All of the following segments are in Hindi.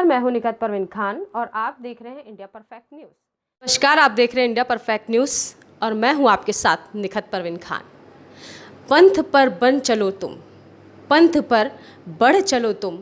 मैं हूं निखत परवीन खान और आप देख रहे हैं इंडिया परफेक्ट न्यूज़। नमस्कार, आप देख रहे हैं इंडिया परफेक्ट न्यूज़ और मैं हूं आपके साथ निखत परवीन खान। पंथ पर बन चलो तुम, पंथ पर बढ़ चलो तुम,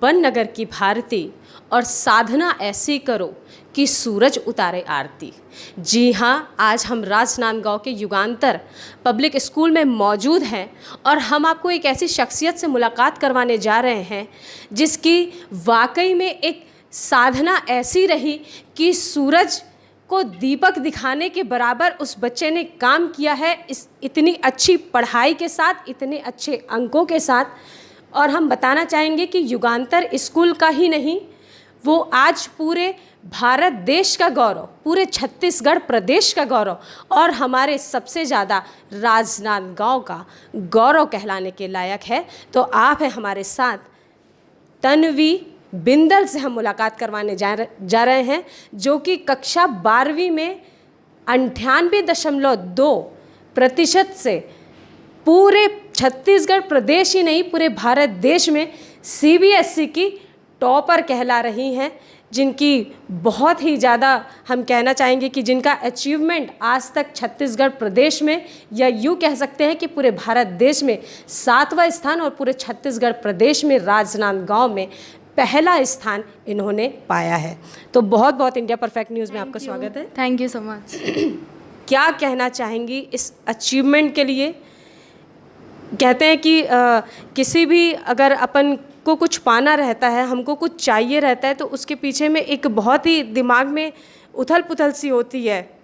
बन नगर की भारती और साधना ऐसी करो कि सूरज उतारे आरती। जी हाँ, आज हम राजनांदगांव के युगांतर पब्लिक स्कूल में मौजूद हैं और हम आपको एक ऐसी शख्सियत से मुलाकात करवाने जा रहे हैं जिसकी वाकई में एक साधना ऐसी रही कि सूरज को दीपक दिखाने के बराबर उस बच्चे ने काम किया है, इस इतनी अच्छी पढ़ाई के साथ, इतने अच्छे अंकों के साथ। और हम बताना चाहेंगे कि युगांतर स्कूल का ही नहीं, वो आज पूरे भारत देश का गौरव, पूरे छत्तीसगढ़ प्रदेश का गौरव और हमारे सबसे ज़्यादा राजनांदगांव का गौरव कहलाने के लायक है। तो आप हैं हमारे साथ, तन्वी बिंदल से हम मुलाकात करवाने जा रहे हैं, जो कि कक्षा 12वीं में 98.2% से पूरे छत्तीसगढ़ प्रदेश ही नहीं, पूरे भारत देश में CBSE की टॉपर कहला रही हैं, जिनकी बहुत ही ज़्यादा हम कहना चाहेंगे कि जिनका अचीवमेंट आज तक छत्तीसगढ़ प्रदेश में या यूँ कह सकते हैं कि पूरे भारत देश में 7वां स्थान और पूरे छत्तीसगढ़ प्रदेश में राजनांदगांव में पहला स्थान इन्होंने पाया है। तो बहुत बहुत इंडिया परफेक्ट न्यूज़ में आपका स्वागत है। Thank you so much. क्या कहना चाहेंगी इस अचीवमेंट के लिए? कहते हैं कि किसी भी अगर अपन को कुछ पाना रहता है, हमको कुछ चाहिए रहता है, तो उसके पीछे में एक बहुत ही दिमाग में उथल पुथल सी होती है,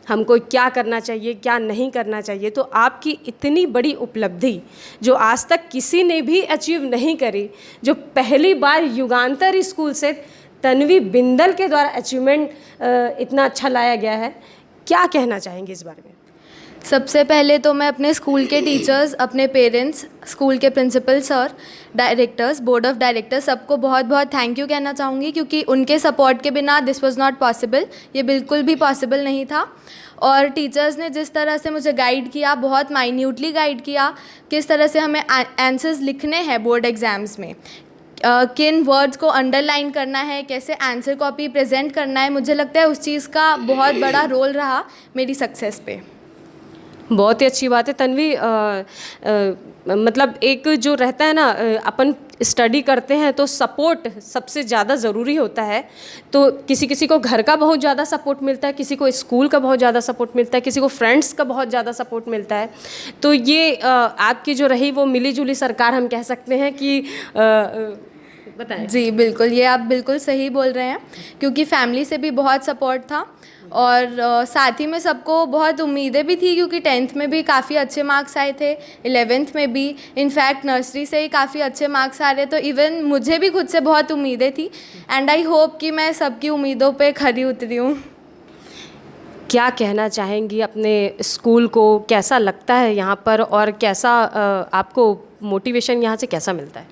हमको क्या करना चाहिए, क्या नहीं करना चाहिए। तो आपकी इतनी बड़ी उपलब्धि जो आज तक किसी ने भी अचीव नहीं करी, जो पहली बार युगांतर स्कूल से तन्वी बिंदल के द्वारा अचीवमेंट इतना अच्छा लाया गया है, क्या कहना चाहेंगे इस बारे में? सबसे पहले तो मैं अपने स्कूल के टीचर्स, अपने पेरेंट्स, स्कूल के principal sir, directors, board of directors, सबको बहुत बहुत थैंक यू कहना चाहूँगी, क्योंकि उनके सपोर्ट के बिना दिस वाज नॉट पॉसिबल, ये बिल्कुल भी पॉसिबल नहीं था। और टीचर्स ने जिस तरह से मुझे गाइड किया, बहुत माइन्यूटली गाइड किया, किस तरह से हमें आंसर्स लिखने हैं बोर्ड एग्ज़ाम्स में, किन वर्ड्स को अंडरलाइन करना है, कैसे आंसर कॉपी प्रेजेंट करना है, मुझे लगता है उस चीज़ का बहुत बड़ा रोल रहा मेरी सक्सेस पे। बहुत ही अच्छी बात है तन्वी। मतलब एक जो रहता है ना, अपन स्टडी करते हैं तो सपोर्ट सबसे ज़्यादा ज़रूरी होता है। तो किसी किसी को घर का बहुत ज़्यादा सपोर्ट मिलता है, किसी को स्कूल का बहुत ज़्यादा सपोर्ट मिलता है, किसी को फ्रेंड्स का बहुत ज़्यादा सपोर्ट मिलता है। तो ये आपकी जो रही वो मिली जुली सरकार हम कह सकते हैं कि बताएं। जी बिल्कुल, ये आप बिल्कुल सही बोल रहे हैं, क्योंकि फैमिली से भी बहुत सपोर्ट था और साथ ही में सबको बहुत उम्मीदें भी थी, क्योंकि 10th में भी काफ़ी अच्छे मार्क्स आए थे, 11th में भी, इनफैक्ट नर्सरी से ही काफ़ी अच्छे मार्क्स आ रहे, तो इवन मुझे भी खुद से बहुत उम्मीदें थी एंड आई होप कि मैं सबकी उम्मीदों पे खरी उतरी हूँ। क्या कहना चाहेंगी अपने स्कूल को, कैसा लगता है यहाँ पर और कैसा आपको मोटिवेशन यहाँ से कैसा मिलता है?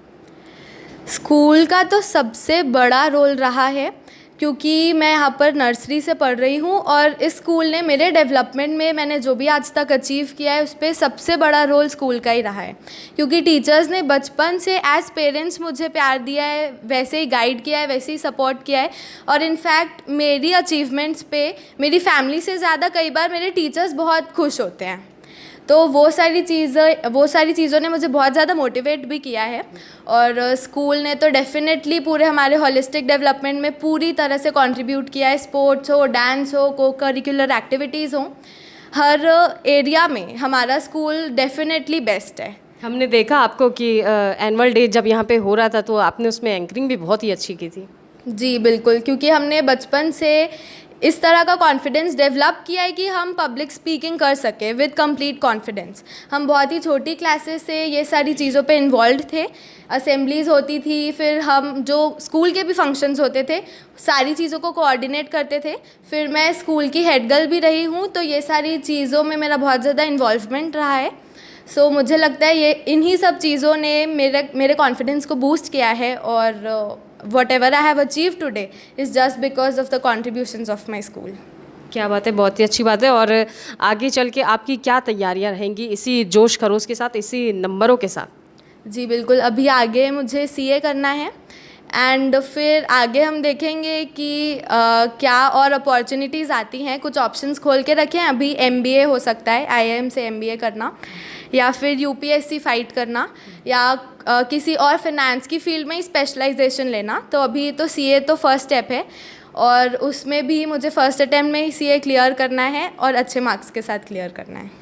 स्कूल का तो सबसे बड़ा रोल रहा है, क्योंकि मैं यहाँ पर नर्सरी से पढ़ रही हूँ और इस स्कूल ने मेरे डेवलपमेंट में मैंने जो भी आज तक अचीव किया है उस पर सबसे बड़ा रोल स्कूल का ही रहा है, क्योंकि टीचर्स ने बचपन से एज पेरेंट्स मुझे प्यार दिया है, वैसे ही गाइड किया है, वैसे ही सपोर्ट किया है। और इनफैक्ट मेरी अचीवमेंट्स पे मेरी फैमिली से ज़्यादा कई बार मेरे टीचर्स बहुत खुश होते हैं। तो वो सारी चीज़ों ने मुझे बहुत ज़्यादा मोटिवेट भी किया है। और स्कूल ने तो डेफिनेटली पूरे हमारे होलिस्टिक डेवलपमेंट में पूरी तरह से कंट्रीब्यूट किया है। स्पोर्ट्स हो, डांस हो, को करिकुलर एक्टिविटीज़ हो, हर एरिया में हमारा स्कूल डेफिनेटली बेस्ट है। हमने देखा आपको कि एनुअल डे जब यहाँ पे हो रहा था तो आपने उसमें एंकरिंग भी बहुत ही अच्छी की थी। जी बिल्कुल, क्योंकि हमने बचपन से इस तरह का कॉन्फिडेंस डेवलप किया है कि हम पब्लिक स्पीकिंग कर सके विद कंप्लीट कॉन्फिडेंस। हम बहुत ही छोटी क्लासेस से ये सारी चीज़ों पे इन्वॉल्व थे, असेंबलीज़ होती थी, फिर हम जो स्कूल के भी फंक्शंस होते थे सारी चीज़ों को कोऑर्डिनेट करते थे। फिर मैं स्कूल की हेड गर्ल भी रही हूँ, तो ये सारी चीज़ों में मेरा बहुत ज़्यादा इन्वॉल्वमेंट रहा है। सो मुझे लगता है ये इन्हीं सब चीज़ों ने मेरे कॉन्फिडेंस को बूस्ट किया है और whatever I have achieved today is just because of the contributions of my school. क्या बात है, बहुत ही अच्छी बात है। और आगे चल के आपकी क्या तैयारियां रहेंगी इसी जोश खरोश के साथ, इसी नंबरों के साथ? जी बिल्कुल, अभी आगे मुझे CA करना है एंड फिर आगे हम देखेंगे कि क्या और अपॉर्चुनिटीज़ आती हैं। कुछ ऑप्शंस खोल के रखे हैं अभी। एमबीए हो सकता है, आईआईएम से एमबीए करना, या फिर यूपीएससी फाइट करना, या किसी और फिनेंस की फील्ड में ही स्पेशलाइजेशन लेना। तो अभी तो सीए तो फर्स्ट स्टेप है, और उसमें भी मुझे फर्स्ट अटैम्प्ट में ही सीए क्लियर करना है और अच्छे मार्क्स के साथ क्लियर करना है।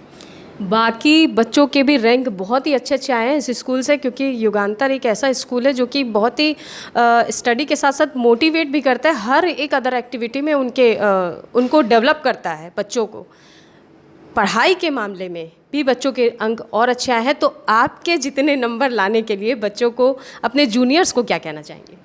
बाकी बच्चों के भी रैंक बहुत ही अच्छे अच्छे आए हैं इस स्कूल से, क्योंकि युगांतर एक ऐसा स्कूल है जो कि बहुत ही स्टडी के साथ साथ मोटिवेट भी करता है, हर एक अदर एक्टिविटी में उनको डेवलप करता है बच्चों को। पढ़ाई के मामले में भी बच्चों के अंक और अच्छे आए हैं। तो आपके जितने नंबर लाने के लिए बच्चों को, अपने जूनियर्स को क्या कहना चाहेंगे?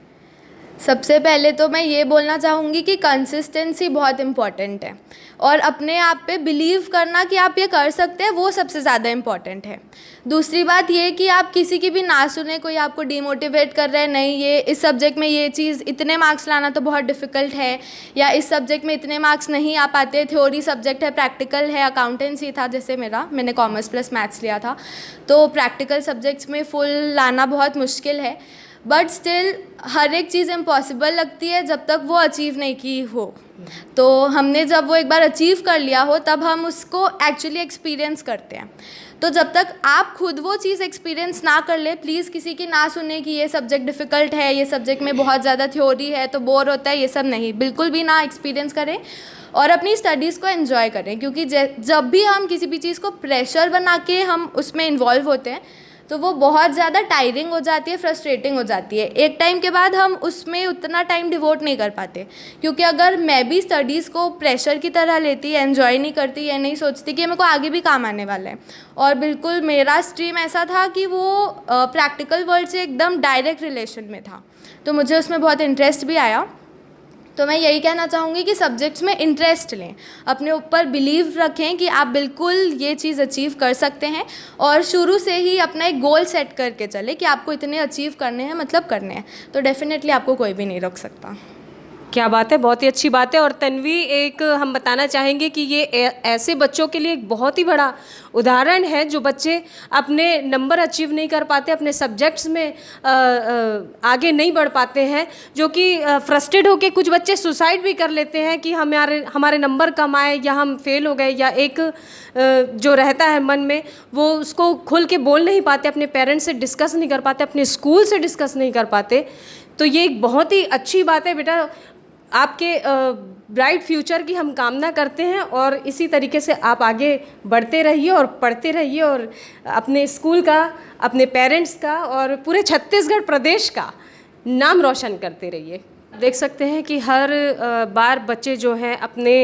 सबसे पहले तो मैं ये बोलना चाहूँगी कि कंसिस्टेंसी बहुत इम्पॉर्टेंट है, और अपने आप पे बिलीव करना कि आप ये कर सकते हैं, वो सबसे ज़्यादा इम्पॉर्टेंट है। दूसरी बात ये कि आप किसी की भी ना सुने, कोई आपको डिमोटिवेट कर रहा है, नहीं ये इस सब्जेक्ट में ये चीज़ इतने मार्क्स लाना तो बहुत डिफ़िकल्ट है, या इस सब्जेक्ट में इतने मार्क्स नहीं आ पाते, थ्योरी सब्जेक्ट है, प्रैक्टिकल है, अकाउंटेंसी था जैसे मैंने कॉमर्स प्लस मैथ्स लिया था, तो प्रैक्टिकल सब्जेक्ट्स में फुल लाना बहुत मुश्किल है। बट स्टिल हर एक चीज़ इम्पॉसिबल लगती है जब तक वो अचीव नहीं की हो। तो हमने जब वो एक बार अचीव कर लिया हो तब हम उसको एक्चुअली एक्सपीरियंस करते हैं। तो जब तक आप खुद वो चीज़ एक्सपीरियंस ना कर ले, प्लीज़ किसी की ना सुने कि ये सब्जेक्ट डिफ़िकल्ट है, ये सब्जेक्ट में बहुत ज़्यादा थ्योरी है तो बोर होता है, ये सब नहीं, बिल्कुल भी ना एक्सपीरियंस करें और अपनी स्टडीज़ को एंजॉय करें। क्योंकि जब भी हम किसी भी चीज़ को प्रेशर बना के हम उसमें इन्वॉल्व होते हैं तो वो बहुत ज़्यादा टायरिंग हो जाती है, फ्रस्ट्रेटिंग हो जाती है। एक टाइम के बाद हम उसमें उतना टाइम डिवोट नहीं कर पाते। क्योंकि अगर मैं भी स्टडीज़ को प्रेशर की तरह लेती, एंजॉय नहीं करती, ये नहीं सोचती कि मेरे को आगे भी काम आने वाला है, और बिल्कुल मेरा स्ट्रीम ऐसा था कि वो प्रैक्टिकल वर्ल्ड से एकदम डायरेक्ट रिलेशन में था, तो मुझे उसमें बहुत इंटरेस्ट भी आया। तो मैं यही कहना चाहूँगी कि सब्जेक्ट्स में इंटरेस्ट लें, अपने ऊपर बिलीव रखें कि आप बिल्कुल ये चीज़ अचीव कर सकते हैं, और शुरू से ही अपना एक गोल सेट करके चले कि आपको इतने अचीव करने हैं, मतलब करने हैं, तो डेफिनेटली आपको कोई भी नहीं रोक सकता। क्या बात है, बहुत ही अच्छी बात है। और तन्वी, एक हम बताना चाहेंगे कि ये ऐसे बच्चों के लिए एक बहुत ही बड़ा उदाहरण है जो बच्चे अपने नंबर अचीव नहीं कर पाते, अपने सब्जेक्ट्स में आगे नहीं बढ़ पाते हैं, जो कि फ्रस्ट्रेट होकर कुछ बच्चे सुसाइड भी कर लेते हैं कि हमारे नंबर कम आए या हम फेल हो गए, या एक जो रहता है मन में वो उसको खुल के बोल नहीं पाते, अपने पेरेंट्स से डिस्कस नहीं कर पाते, अपने स्कूल से डिस्कस नहीं कर पाते। तो ये एक बहुत ही अच्छी बात है बेटा, आपके ब्राइट फ्यूचर की हम कामना करते हैं, और इसी तरीके से आप आगे बढ़ते रहिए और पढ़ते रहिए, और अपने स्कूल का, अपने पेरेंट्स का और पूरे छत्तीसगढ़ प्रदेश का नाम रोशन करते रहिए। देख सकते हैं कि हर बार बच्चे जो हैं अपने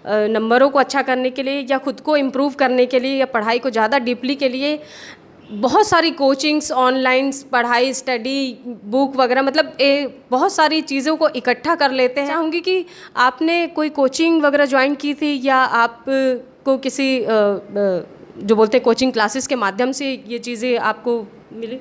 नंबरों को अच्छा करने के लिए, या खुद को इम्प्रूव करने के लिए, या पढ़ाई को ज़्यादा डीपली के लिए बहुत सारी कोचिंग्स, ऑनलाइन पढ़ाई, स्टडी बुक वगैरह, मतलब बहुत सारी चीज़ों को इकट्ठा कर लेते हैं। चाहूँगी कि आपने कोई कोचिंग वगैरह ज्वाइन की थी, या आप को किसी जो बोलते हैं कोचिंग क्लासेस के माध्यम से ये चीज़ें आपको मिली?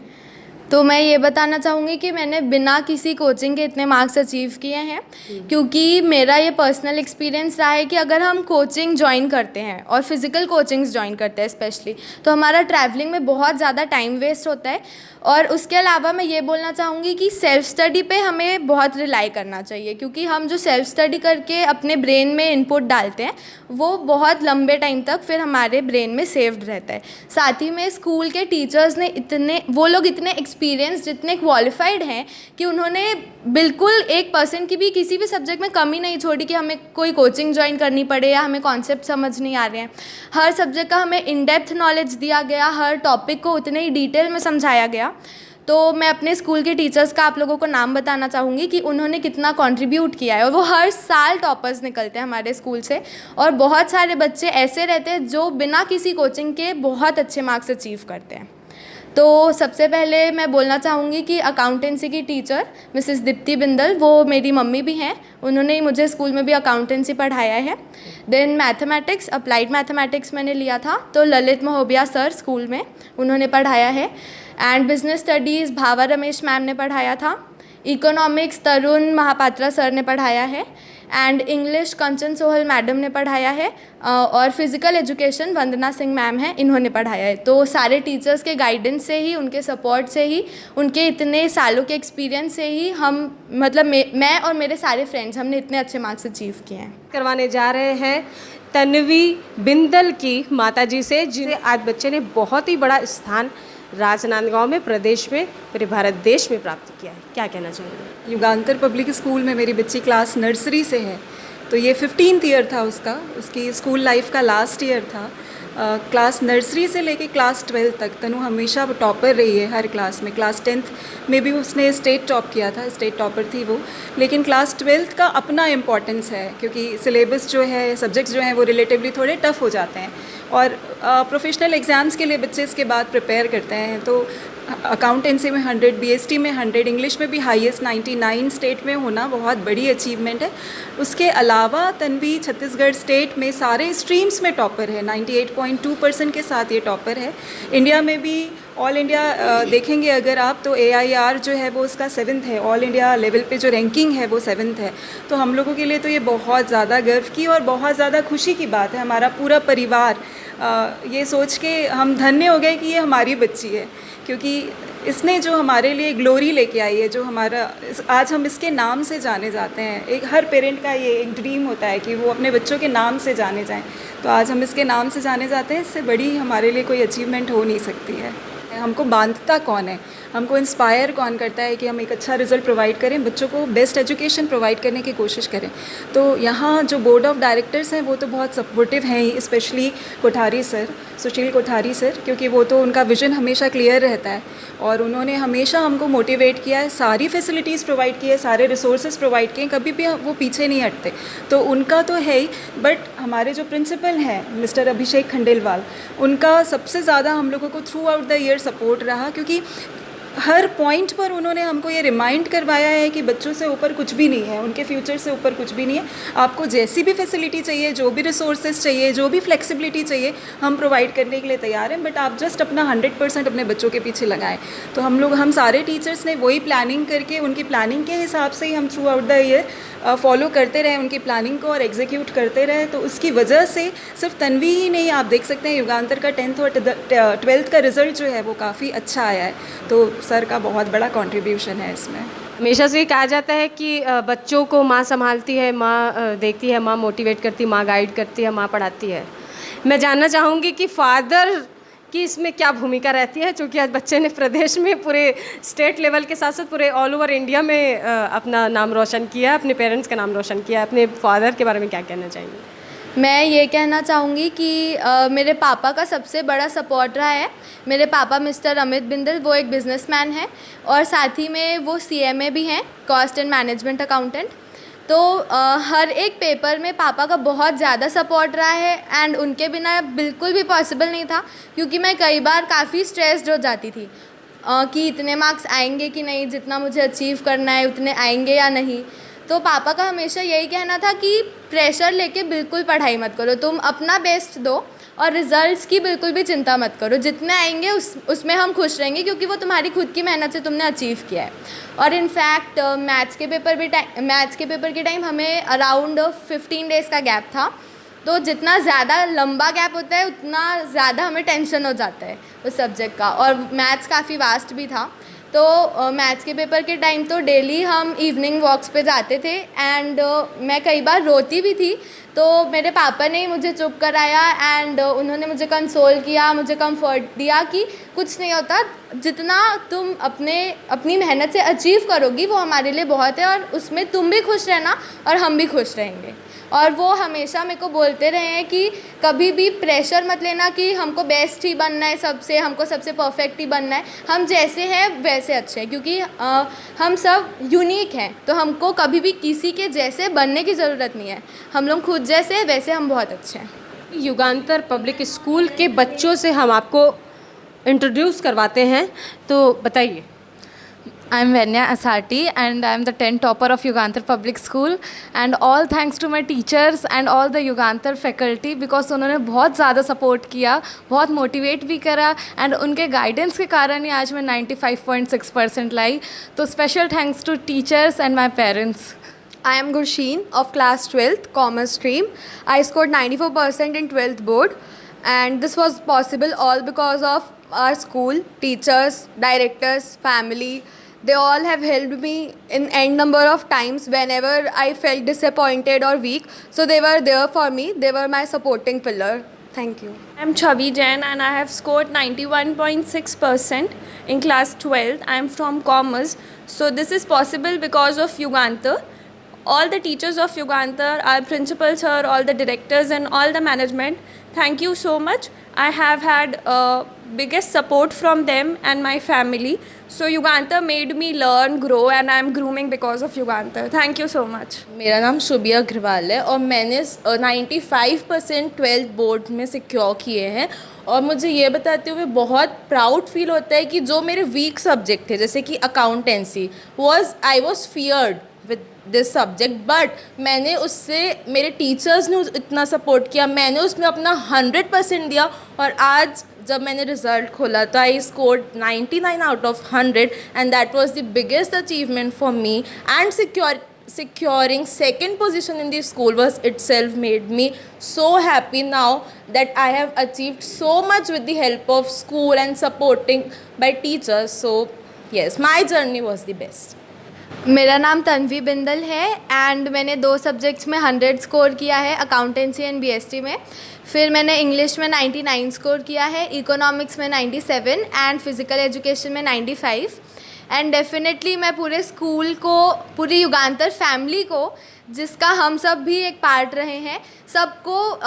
तो मैं ये बताना चाहूँगी कि मैंने बिना किसी कोचिंग के इतने मार्क्स अचीव किए हैं, क्योंकि मेरा ये पर्सनल एक्सपीरियंस रहा है कि अगर हम कोचिंग ज्वाइन करते हैं और फिज़िकल कोचिंग्स ज्वाइन करते हैं स्पेशली, तो हमारा ट्रैवलिंग में बहुत ज़्यादा टाइम वेस्ट होता है। और उसके अलावा मैं ये बोलना चाहूँगी कि सेल्फ़ स्टडी पे हमें बहुत रिलाई करना चाहिए, क्योंकि हम जो सेल्फ़ स्टडी करके अपने ब्रेन में इनपुट डालते हैं वो बहुत लंबे टाइम तक फिर हमारे ब्रेन में सेव्ड रहता है। साथ ही में स्कूल के टीचर्स ने वो लोग इतने एक्सपीरियंस, इतने क्वालिफाइड हैं कि उन्होंने बिल्कुल 1% की भी किसी भी सब्जेक्ट में कमी नहीं छोड़ी कि हमें कोई कोचिंग ज्वाइन करनी पड़े या हमें कॉन्सेप्ट समझ नहीं आ रहे हैं। हर सब्जेक्ट का हमें इन डेप्थ नॉलेज दिया गया, हर टॉपिक को उतने ही डिटेल में समझाया गया। तो मैं अपने स्कूल के टीचर्स का आप लोगों को नाम बताना चाहूँगी कि उन्होंने कितना कंट्रीब्यूट किया है, और वो हर साल टॉपर्स निकलते हैं हमारे स्कूल से, और बहुत सारे बच्चे ऐसे रहते हैं जो बिना किसी कोचिंग के बहुत अच्छे मार्क्स अचीव करते हैं। तो सबसे पहले मैं बोलना चाहूँगी कि अकाउंटेंसी की टीचर मिसेस दीप्ति बिंदल, वो मेरी मम्मी भी हैं, उन्होंने ही मुझे स्कूल में भी अकाउंटेंसी पढ़ाया है। देन मैथमेटिक्स, अप्लाइड मैथमेटिक्स मैंने लिया था, तो ललित महोबिया सर स्कूल में उन्होंने पढ़ाया है। And business studies Bhava Ramesh ma'am ने पढ़ाया था। इकोनॉमिक्स तरुण महापात्रा सर ने पढ़ाया है। And English Kanchan Sohal madam ने पढ़ाया है और फिज़िकल एजुकेशन वंदना सिंह मैम हैं, इन्होंने पढ़ाया है। तो सारे टीचर्स के गाइडेंस से ही, उनके सपोर्ट से ही, उनके इतने सालों के एक्सपीरियंस से ही हम मतलब मैं और मेरे सारे फ्रेंड्स हमने इतने अच्छे मार्क्स अचीव किए हैं। करवाने जा रहे हैं तन्वी बिंदल की माताजी से, जिन्हें आज बच्चे ने बहुत ही बड़ा स्थान राजनांदगांव में, प्रदेश में, पूरे भारत देश में प्राप्त किया है। क्या कहना चाहेंगे? युगांतर पब्लिक स्कूल में मेरी बच्ची क्लास नर्सरी से है, तो ये 15th ईयर था उसकी स्कूल लाइफ का लास्ट ईयर था। क्लास नर्सरी से लेके क्लास 12 तक तनु हमेशा टॉपर रही है हर क्लास में। क्लास 10th में भी उसने स्टेट टॉप किया था, स्टेट टॉपर थी वो। लेकिन क्लास 12th का अपना इम्पॉर्टेंस है, क्योंकि सिलेबस जो है, सब्जेक्ट्स जो हैं वो रिलेटिवली थोड़े टफ़ हो जाते हैं और प्रोफेशनल एग्ज़ाम्स के लिए बच्चे इसके बाद प्रिपेयर करते हैं। तो अकाउंटेंसी में 100, बीएसटी में 100, इंग्लिश में भी हाईएस्ट 99 स्टेट में होना बहुत बड़ी अचीवमेंट है। उसके अलावा तन्वी छत्तीसगढ़ स्टेट में सारे स्ट्रीम्स में टॉपर है, 98.2% के साथ ये टॉपर है। इंडिया में भी ऑल इंडिया देखेंगे अगर आप, तो AIR जो है वो उसका 7th है, ऑल इंडिया लेवल पे जो रैंकिंग है वो 7th है। तो हम लोगों के लिए तो ये बहुत ज़्यादा गर्व की और बहुत ज़्यादा खुशी की बात है। हमारा पूरा परिवार ये सोच के हम धन्य हो गए कि ये हमारी बच्ची है, क्योंकि इसने जो हमारे लिए ग्लोरी लेके आई है, जो हमारा आज हम इसके नाम से जाने जाते हैं। एक हर पेरेंट का ये एक ड्रीम होता है कि वो अपने बच्चों के नाम से जाने जाएं, तो आज हम इसके नाम से जाने जाते हैं। इससे बड़ी हमारे लिए कोई अचीवमेंट हो नहीं सकती है। हमको बांधता कौन है, हमको इंस्पायर कौन करता है कि हम एक अच्छा रिज़ल्ट प्रोवाइड करें, बच्चों को बेस्ट एजुकेशन प्रोवाइड करने की कोशिश करें। तो यहाँ जो बोर्ड ऑफ डायरेक्टर्स हैं वो तो बहुत सपोर्टिव हैं ही, स्पेशली कोठारी सर, सुशील कोठारी सर, क्योंकि वो तो उनका विज़न हमेशा क्लियर रहता है और उन्होंने हमेशा हमको मोटिवेट किया है, सारी फैसिलिटीज़ प्रोवाइड की है, सारे रिसोर्सेज प्रोवाइड किए, कभी भी वो पीछे नहीं हटते। तो उनका तो है ही, बट हमारे जो प्रिंसिपल हैं मिस्टर अभिषेक खंडेलवाल, उनका सबसे ज़्यादा हम लोगों को through out the year support रहा, क्योंकि हर पॉइंट पर उन्होंने हमको ये रिमाइंड करवाया है कि बच्चों से ऊपर कुछ भी नहीं है, उनके फ्यूचर से ऊपर कुछ भी नहीं है। आपको जैसी भी फैसिलिटी चाहिए, जो भी रिसोर्सेज चाहिए, जो भी फ्लेक्सिबिलिटी चाहिए, हम प्रोवाइड करने के लिए तैयार हैं, बट आप जस्ट अपना 100% अपने बच्चों के पीछे लगाएं। तो हम सारे टीचर्स ने वही प्लानिंग करके, उनकी प्लानिंग के हिसाब से ही हम through out the year follow करते रहे उनकी प्लानिंग को और एग्जीक्यूट करते रहे। तो उसकी वजह से सिर्फ तन्वी ही नहीं, आप देख सकते हैं युगांतर का 10th और 12th का रिज़ल्ट जो है वो काफ़ी अच्छा आया है। तो सर का बहुत बड़ा कंट्रीब्यूशन है इसमें। हमेशा से कहा जाता है कि बच्चों को माँ संभालती है, माँ देखती है, माँ मोटिवेट करती है, माँ गाइड करती है, माँ पढ़ाती है। मैं जानना चाहूँगी कि फादर कि इसमें क्या भूमिका रहती है, क्योंकि आज बच्चे ने प्रदेश में पूरे स्टेट लेवल के साथ साथ पूरे ऑल ओवर इंडिया में अपना नाम रोशन किया, अपने पेरेंट्स का नाम रोशन किया। अपने फादर के बारे में क्या कहना चाहेंगे? मैं ये कहना चाहूँगी कि मेरे पापा का सबसे बड़ा सपोर्ट रहा है। मेरे पापा मिस्टर अमित बिंदल, वो एक बिजनेसमैन हैं और साथ ही में वो CMA भी हैं, कॉस्ट एंड मैनेजमेंट अकाउंटेंट। तो हर एक पेपर में पापा का बहुत ज़्यादा सपोर्ट रहा है एंड उनके बिना बिल्कुल भी पॉसिबल नहीं था, क्योंकि मैं कई बार काफ़ी स्ट्रेस्ड हो जाती थी कि इतने मार्क्स आएंगे कि नहीं, जितना मुझे अचीव करना है उतने आएंगे या नहीं। तो पापा का हमेशा यही कहना था कि प्रेशर लेके बिल्कुल पढ़ाई मत करो, तुम अपना बेस्ट दो और रिज़ल्ट्स की बिल्कुल भी चिंता मत करो, जितने आएंगे उसमें हम खुश रहेंगे, क्योंकि वो तुम्हारी खुद की मेहनत से तुमने अचीव किया है। और इनफैक्ट मैथ्स के पेपर के टाइम हमें अराउंड 15 डेज़ का गैप था। तो जितना ज़्यादा लंबा गैप होता है उतना ज़्यादा हमें टेंशन हो जाता है उस सब्जेक्ट का, और मैथ्स काफ़ी वास्ट भी था। तो मैथ्स के पेपर के टाइम तो डेली हम इवनिंग वॉक्स पे जाते थे एंड मैं कई बार रोती भी थी। तो मेरे पापा ने मुझे चुप कराया एंड उन्होंने मुझे कंसोल किया, मुझे कंफर्ट दिया कि कुछ नहीं होता, जितना तुम अपनी मेहनत से अचीव करोगी वो हमारे लिए बहुत है, और उसमें तुम भी खुश रहना और हम भी खुश रहेंगे। और वो हमेशा मेरे को बोलते रहे हैं कि कभी भी प्रेशर मत लेना कि हमको बेस्ट ही बनना है, हमको सबसे परफेक्ट ही बनना है। हम जैसे हैं वैसे अच्छे हैं, क्योंकि हम सब यूनिक हैं, तो हमको कभी भी किसी के जैसे बनने की ज़रूरत नहीं है। हम लोग खुद जैसे हैं वैसे हम बहुत अच्छे हैं। युगांतर पब्लिक स्कूल के बच्चों से हम आपको इंट्रोड्यूस करवाते हैं, तो बताइए। I'm Venya Asati and I'm the 10th topper of Yugantar Public School, and all thanks to my teachers and all the Yugantar faculty, because उन्होंने बहुत ज़्यादा सपोर्ट किया, बहुत मोटिवेट भी करा, एंड उनके गाइडेंस के कारण ही आज मैं 95.6% लाई। तो special thanks to teachers and my parents. I am Gursheen of class 12th commerce stream. I scored 94% in 12th board, and this was possible all because of our school, teachers, directors, family. They all have helped me in n number of times whenever I felt disappointed or weak. So they were there for me. They were my supporting pillar. Thank you. I'm Chavi Jain and I have scored 91.6% in class 12th. I'm from commerce. So this is possible because of Yugantar. All the teachers of Yugantar, our principal sir, all the directors and all the management, thank you so much. I have had biggest support from them and my family. So Yugantar made me learn, grow, and I'm grooming because of Yugantar. Thank you so much. मेरा नाम शुभी अग्रवाल है और मैंने 95% 12th बोर्ड में सिक्योर किए हैं। और मुझे ये बताते हुए बहुत प्राउड फील होता है कि जो मेरे वीक सब्जेक्ट थे जैसे कि accountancy I was feared with this subject, but मैंने उससे मेरे टीचर्स ने इतना सपोर्ट किया, मैंने उसमें अपना 100% दिया और आज जब मैंने रिज़ल्ट खोला तो I scored 99 out of 100 and that was the biggest achievement for me and securing second position in the school was itself made me so happy now that I have achieved so much with the help of school and supporting by teachers. So yes, my journey was the best. मेरा नाम तन्वी बिंदल है एंड मैंने 2 सब्जेक्ट्स में 100 स्कोर किया है, अकाउंटेंसी एंड बीएसटी में। फिर मैंने इंग्लिश में 99 स्कोर किया है, इकोनॉमिक्स में 97 एंड फिज़िकल एजुकेशन में 95। एंड डेफिनेटली मैं पूरे स्कूल को, पूरी युगांतर फैमिली को, जिसका हम सब भी एक पार्ट रहे हैं, सबको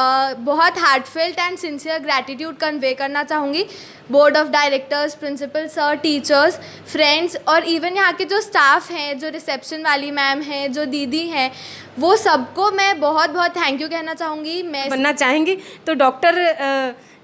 बहुत heartfelt and sincere gratitude convey करना चाहूँगी। Board of directors, principal sir, teachers, friends और इवन यहाँ के जो स्टाफ हैं, जो रिसेप्शन वाली मैम हैं, जो दीदी हैं, वो सबको मैं बहुत बहुत थैंक यू कहना चाहूँगी। मैं बनना चाहेंगी तो डॉक्टर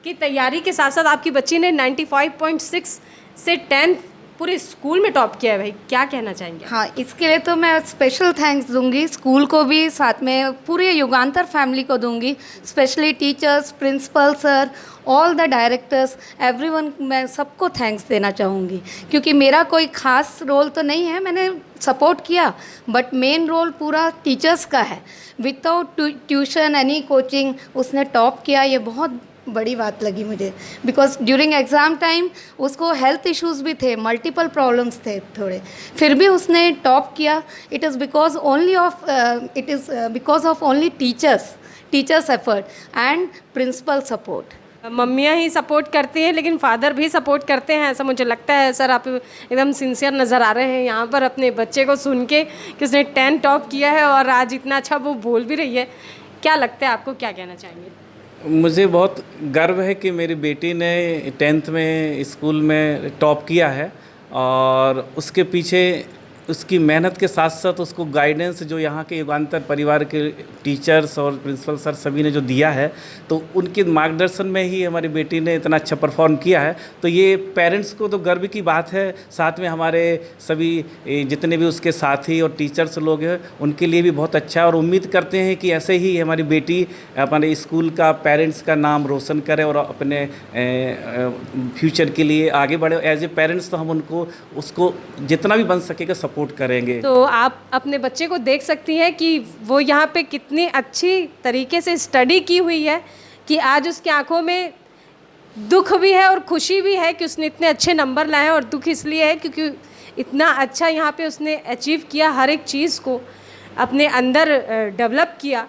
की तैयारी के साथ साथ आपकी बच्ची ने 95.6 से 10th पूरे स्कूल में टॉप किया है भाई, क्या कहना चाहेंगे? हाँ, इसके लिए तो मैं स्पेशल थैंक्स दूंगी स्कूल को भी, साथ में पूरे युगांतर फैमिली को दूंगी, specially teachers, principal sir, all the directors, everyone, मैं सबको थैंक्स देना चाहूँगी क्योंकि मेरा कोई ख़ास रोल तो नहीं है, मैंने सपोर्ट किया बट मेन रोल पूरा टीचर्स का है। विदाउट ट्यूशन एनी कोचिंग उसने टॉप किया, ये बहुत बड़ी बात लगी मुझे बिकॉज ड्यूरिंग एग्ज़ाम टाइम उसको हेल्थ इश्यूज़ भी थे, मल्टीपल प्रॉब्लम्स थे थोड़े, फिर भी उसने टॉप किया। It is because of only teachers effort and principal support. मम्मियाँ ही सपोर्ट करती हैं लेकिन फादर भी सपोर्ट करते हैं, ऐसा मुझे लगता है। सर, आप एकदम सिंसियर नज़र आ रहे हैं यहाँ पर अपने बच्चे को सुन के कि उसने 10 टॉप किया है और आज इतना अच्छा वो बोल भी रही है। क्या लगता है आपको, क्या कहना चाहेंगे? मुझे बहुत गर्व है कि मेरी बेटी ने 10th में स्कूल में टॉप किया है और उसके पीछे उसकी मेहनत के साथ साथ उसको गाइडेंस जो यहाँ के युगांतर परिवार के टीचर्स और प्रिंसिपल सर सभी ने जो दिया है, तो उनके मार्गदर्शन में ही हमारी बेटी ने इतना अच्छा परफॉर्म किया है। तो ये पेरेंट्स को तो गर्व की बात है, साथ में हमारे सभी जितने भी उसके साथी और टीचर्स लोग हैं उनके लिए भी बहुत अच्छा है और उम्मीद करते हैं कि ऐसे ही हमारी बेटी हमारे स्कूल का, पेरेंट्स का नाम रोशन करे और अपने फ्यूचर के लिए आगे बढ़े। एज ए पेरेंट्स तो हम उसको जितना भी बन सकेगा सपोर्ट करेंगे। तो आप अपने बच्चे को देख सकती हैं कि वो यहाँ पे कितनी अच्छी तरीके से स्टडी की हुई है कि आज उसकी आंखों में दुख भी है और खुशी भी है कि उसने इतने अच्छे नंबर लाए हैं, और दुख इसलिए है क्योंकि इतना अच्छा यहाँ पे उसने अचीव किया, हर एक चीज़ को अपने अंदर डेवलप किया।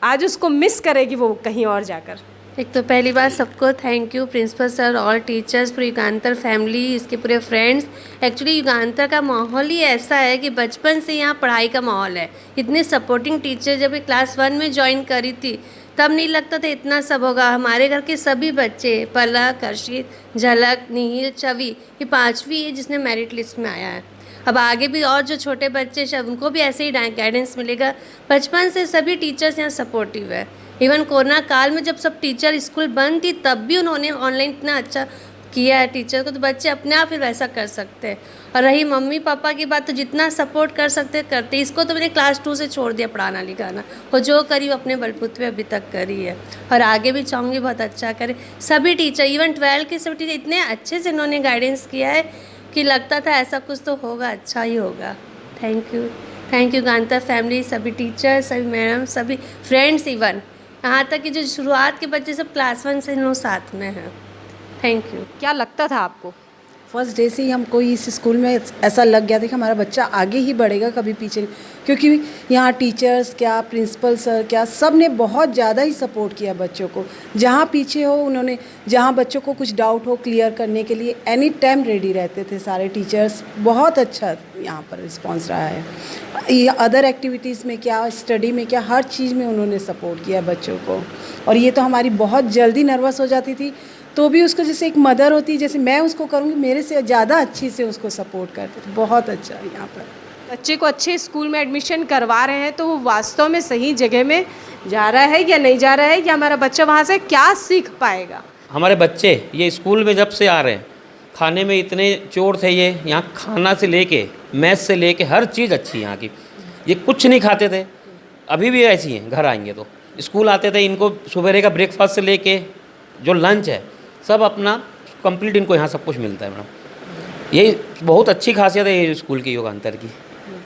आज उसको मिस करेगी वो कहीं और जाकर। एक तो पहली बार सबको thank you, principal sir, all teachers, पूरी युगांतर फैमिली, इसके पूरे फ्रेंड्स। एक्चुअली युगांतर का माहौल ही ऐसा है कि बचपन से यहाँ पढ़ाई का माहौल है। इतने सपोर्टिंग टीचर, जब मैं क्लास 1 में ज्वाइन करी थी तब नहीं लगता था इतना सब होगा। हमारे घर के सभी बच्चे, पलक, हर्षित, झलक, नील, चवि, ये 5वीं है जिसने मेरिट लिस्ट में आया है। अब आगे भी और जो छोटे बच्चे शायद उनको भी ऐसे ही गाइडेंस मिलेगा। बचपन से सभी टीचर्स यहाँ सपोर्टिव है। इवन कोरोना काल में जब सब टीचर स्कूल बंद थी तब भी उन्होंने ऑनलाइन इतना अच्छा किया है टीचर को, तो बच्चे अपने आप ही वैसा कर सकते हैं। और रही मम्मी पापा की बात, तो जितना सपोर्ट कर सकते करते। इसको तो मैंने क्लास 2 से छोड़ दिया पढ़ाना लिखाना, और जो करी वो अपने बलबूते पे अभी तक करी है और आगे भी चाहूँगी बहुत अच्छा करे। सभी टीचर, इवन 12 के सभी टीचर इतने अच्छे से इन्होंने गाइडेंस किया है कि लगता था ऐसा कुछ तो होगा, अच्छा ही होगा। Thank you, thank you Yugantar family, सभी टीचर्स, सभी मैडम, सभी फ्रेंड्स, इवन यहाँ तक कि जो शुरुआत के बच्चे सब क्लास 1 से लोग साथ में हैं। Thank you. क्या लगता था आपको? फर्स्ट डे से ही हमको इस स्कूल में ऐसा लग गया था कि हमारा बच्चा आगे ही बढ़ेगा, कभी पीछे नहीं। क्योंकि यहाँ टीचर्स क्या, प्रिंसिपल सर क्या, सब ने बहुत ज़्यादा ही सपोर्ट किया बच्चों को। जहाँ पीछे हो उन्होंने, जहाँ बच्चों को कुछ डाउट हो क्लियर करने के लिए एनी टाइम रेडी रहते थे सारे टीचर्स। बहुत अच्छा यहाँ पर रिस्पॉन्स रहा है। ये अदर एक्टिविटीज़ में क्या, स्टडी में क्या, हर चीज़ में उन्होंने सपोर्ट किया बच्चों को। और ये तो हमारी बहुत जल्दी नर्वस हो जाती थी, तो भी उसको जैसे एक मदर होती है, जैसे मैं उसको करूँगी, मेरे से ज़्यादा अच्छी से उसको सपोर्ट करते थे। बहुत अच्छा है यहाँ पर। बच्चे को अच्छे स्कूल में एडमिशन करवा रहे हैं तो वो वास्तव में सही जगह में जा रहा है या नहीं जा रहा है, या हमारा बच्चा वहाँ से क्या सीख पाएगा? हमारे बच्चे ये स्कूल में जब से आ रहे हैं, खाने में इतने चोर थे ये, यहाँ खाना से लेके मैथ से लेके हर चीज़ अच्छी है यहाँ की। ये कुछ नहीं खाते थे, अभी भी ऐसी हैं। घर आएंगे तो स्कूल आते थे, इनको सुबह का ब्रेकफास्ट से लेके जो लंच है सब अपना कंप्लीट, इनको यहाँ सब कुछ मिलता है मैडम। ये बहुत अच्छी खासियत है ये स्कूल की युगांतर की।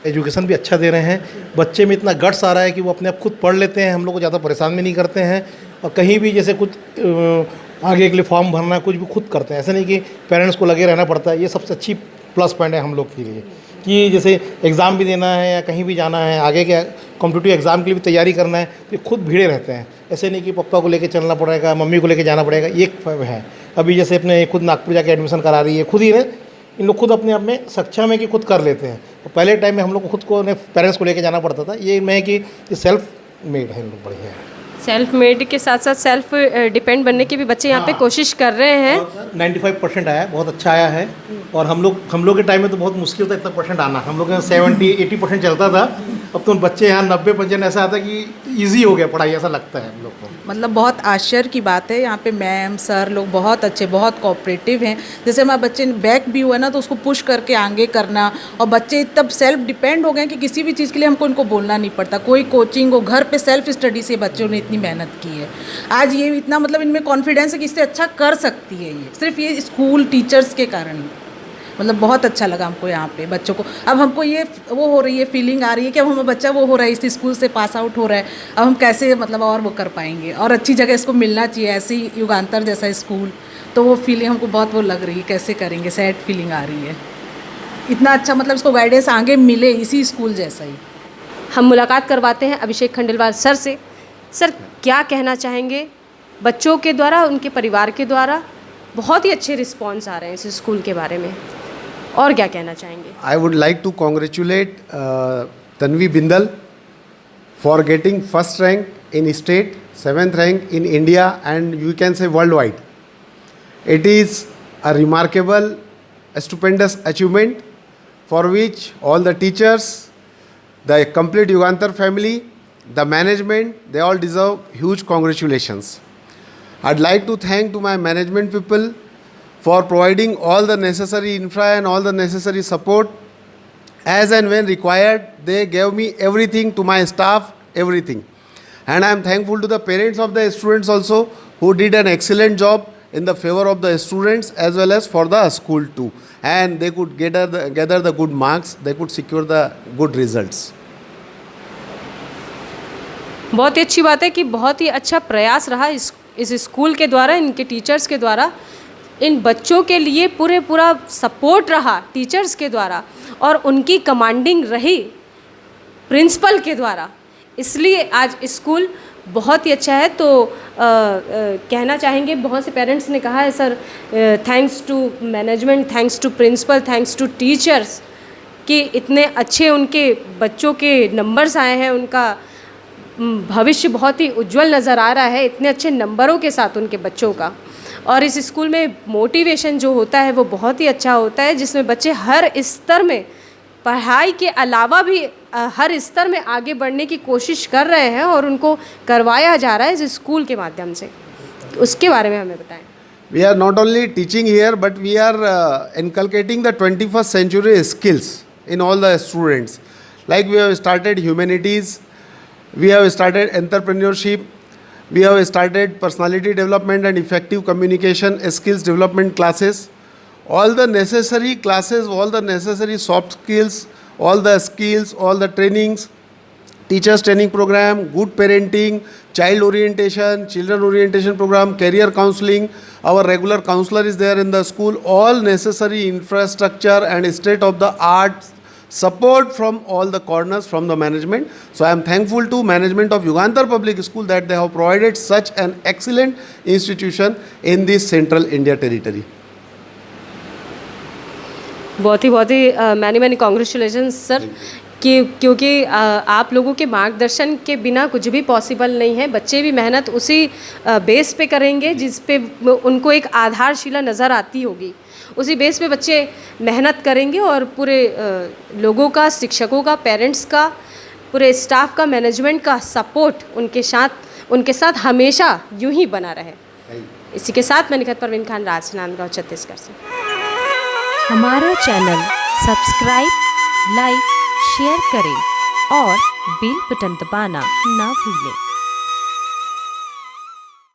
एजुकेशन भी अच्छा दे रहे हैं, बच्चे में इतना गट्स आ रहा है कि वो अपने आप खुद पढ़ लेते हैं, हम लोग को ज़्यादा परेशान भी नहीं करते हैं। और कहीं भी जैसे कुछ आगे के लिए फॉर्म भरना, कुछ भी खुद करते हैं, ऐसा नहीं कि पेरेंट्स को लगे रहना पड़ता है। ये सबसे अच्छी प्लस पॉइंट है हम लोग के लिए कि जैसे एग्ज़ाम भी देना है या कहीं भी जाना है, आगे के कॉम्पिटिटिव एग्ज़ाम के लिए भी तैयारी करना है, तो ये खुद भिड़े रहते हैं। ऐसे नहीं कि पापा को लेके चलना पड़ेगा, मम्मी को लेके जाना पड़ेगा। ये है अभी जैसे अपने खुद नागपुर जाके एडमिशन करा रही है, खुद ही इन लोग खुद अपने आप में सक्षम है कि खुद कर लेते हैं। तो पहले टाइम में हम लोग को खुद को पेरेंट्स को लेके जाना पड़ता था। ये मैं कि सेल्फ मेड है, लोग बढ़िया है। सेल्फ मेड के साथ साथ सेल्फ डिपेंड बनने की भी बच्चे यहाँ पे कोशिश कर रहे हैं। 95% आया, बहुत अच्छा आया है। और हम लोग के टाइम में तो बहुत मुश्किल था इतना परसेंट आना। हम लोग 70-80% चलता था, अब तो बच्चे यहाँ 90% ऐसा आता कि ईजी हो गया पढ़ाई, ऐसा लगता है हम लोग को। मतलब बहुत आश्चर्य की बात है, यहाँ पे मैम सर लोग बहुत अच्छे, बहुत कोऑपरेटिव हैं। जैसे हमारे बच्चे बैक भी हुआ ना, तो उसको पुश करके आगे करना, और बच्चे तब सेल्फ डिपेंड हो गए कि किसी भी चीज़ के लिए हमको इनको बोलना नहीं पड़ता। कोई कोचिंग हो, घर पे सेल्फ स्टडी से बच्चों ने इतनी मेहनत की है। आज ये इतना मतलब इनमें कॉन्फिडेंस है कि इससे अच्छा कर सकती है, ये सिर्फ ये स्कूल टीचर्स के कारण। मतलब बहुत अच्छा लगा हमको यहाँ पे बच्चों को। अब हमको ये वो हो रही है, फीलिंग आ रही है कि अब हमारा बच्चा वो हो रहा है, इस स्कूल से पास आउट हो रहा है, अब हम कैसे मतलब और वो कर पाएंगे, और अच्छी जगह इसको मिलना चाहिए, ऐसे ही युगांतर जैसा स्कूल। तो वो फीलिंग हमको बहुत वो लग रही है, कैसे करेंगे, सैड फीलिंग आ रही है। इतना अच्छा मतलब इसको गाइडेंस आगे मिले इसी स्कूल जैसा ही। हम मुलाकात करवाते हैं अभिषेक खंडेलवाल सर से। सर, क्या कहना चाहेंगे? बच्चों के द्वारा, उनके परिवार के द्वारा बहुत ही अच्छे रिस्पॉन्स आ रहे हैं इस स्कूल के बारे में, और क्या कहना चाहेंगे? I would like to congratulate Tanvi Bindal for getting first rank in state, 7th rank in India, and you can say worldwide. It is a remarkable, stupendous achievement for which all the teachers, the complete Yugantar family, the management, they all deserve huge congratulations. I'd like to thank to my management people for providing all the necessary infra and all the necessary support. As and when required, they gave me everything, to my staff, everything. And I am thankful to the parents of the students also, who did an excellent job in the favor of the students as well as for the school too. And they could gather the good marks, they could secure the good results. बहुत ही अच्छी बात है कि बहुत ही अच्छा प्रयास रहा इस स्कूल के द्वारा, इनके टीचर्स के द्वारा, इन बच्चों के लिए पूरा सपोर्ट रहा टीचर्स के द्वारा, और उनकी कमांडिंग रही प्रिंसिपल के द्वारा। इसलिए आज स्कूल बहुत ही अच्छा है। तो कहना चाहेंगे, बहुत से पेरेंट्स ने कहा है sir, thanks to management, thanks to principal, thanks to teachers, कि इतने अच्छे उनके बच्चों के नंबर्स आए हैं, उनका भविष्य बहुत ही उज्जवल नज़र आ रहा है इतने अच्छे नंबरों के साथ उनके बच्चों का। और इस स्कूल में मोटिवेशन जो होता है वो बहुत ही अच्छा होता है, जिसमें बच्चे हर स्तर में, पढ़ाई के अलावा भी हर स्तर में आगे बढ़ने की कोशिश कर रहे हैं, और उनको करवाया जा रहा है इस स्कूल के माध्यम से। उसके बारे में हमें बताएं। We are not only teaching here, but we are inculcating the 21st century skills in all the students. Like we have started humanities, we have started entrepreneurship, we have started personality development and effective communication skills development classes. All the necessary classes, all the necessary soft skills, all the skills, all the trainings, teachers training program, good parenting, child orientation, children orientation program, career counseling. Our regular counselor is there in the school. All necessary infrastructure and state of the art support from all the corners from the management. So I am thankful to management of Yugantar Public School that they have provided such an excellent institution in this central India territory. बहुत ही मैनी कॉन्ग्रेचुलेशन सर कि क्योंकि आप लोगों के मार्गदर्शन के बिना कुछ भी पॉसिबल नहीं है। बच्चे भी मेहनत उसी बेस पे करेंगे जिस पे उनको एक आधारशिला नज़र आती होगी, उसी बेस पे बच्चे मेहनत करेंगे और पूरे लोगों का, शिक्षकों का, पेरेंट्स का, पूरे स्टाफ का, मैनेजमेंट का सपोर्ट उनके साथ हमेशा यूं ही बना रहे। इसी के साथ मैं निखत परवीन खान, राजनांदगांव, छत्तीसगढ़ से। हमारा चैनल सब्सक्राइब, लाइक, शेयर करें और बेल बटन दबाना ना भूलें।